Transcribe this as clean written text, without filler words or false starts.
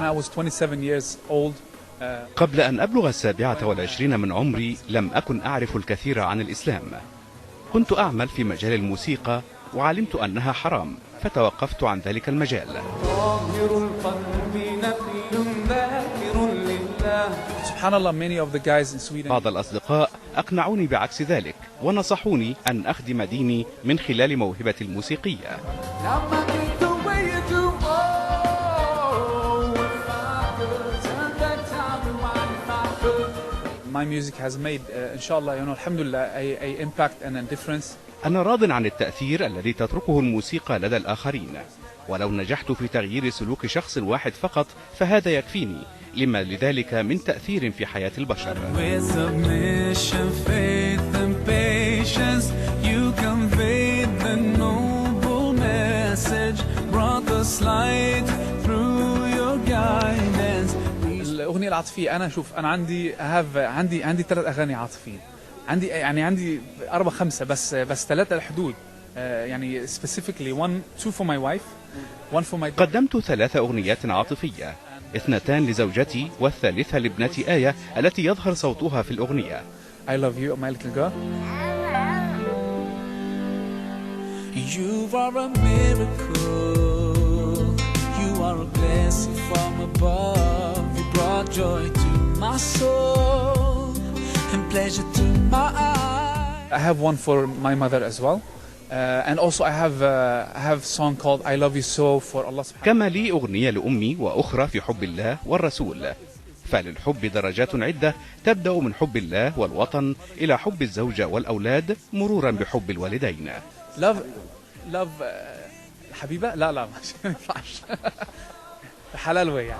I was 27 years old. قبل أن أبلغ 27 من عمري لم أكن أعرف الكثير عن الإسلام. كنت أعمل في مجال الموسيقى وعلمت أنها حرام، فتوقفت عن ذلك المجال. سبحان الله many of the guys in Sweden. بعض الأصدقاء أقنعوني بعكس ذلك ونصحوني أن أخدم ديني من خلال موهبتي الموسيقية. My music has made إن شاء الله الحمد لله a impact and a difference. أنا راض عن التأثير الذي تتركه الموسيقى لدى الآخرين، ولو نجحت في تغيير سلوك شخص واحد فقط فهذا يكفيني، لما لذلك من تأثير في حياة البشر. الأغنية العاطفية أنا أنا عندي 3 أغاني عاطفية، عندي 4 5 بس 3 الحدود، يعني specifically 2 for my wife 1 for my. قدمت 3 أغنيات عاطفية، 2 لزوجتي والثالثة لابنتي آية التي يظهر صوتها في الأغنية. I love you my little girl. You are a miracle, you are a blessing from above, you brought joy to my soul and pleasure to my eyes. I have one for my mother as well. And also I have a song called I Love You So for Allah subhanahu. كما لي أغنية لأمي وأخرى في حب الله والرسول. فللحب درجات عدة تبدأ من حب الله والوطن إلى حب الزوجة والأولاد مرورا بحب الوالدين. love حبيبة لا ما ينفعش حلال ويا.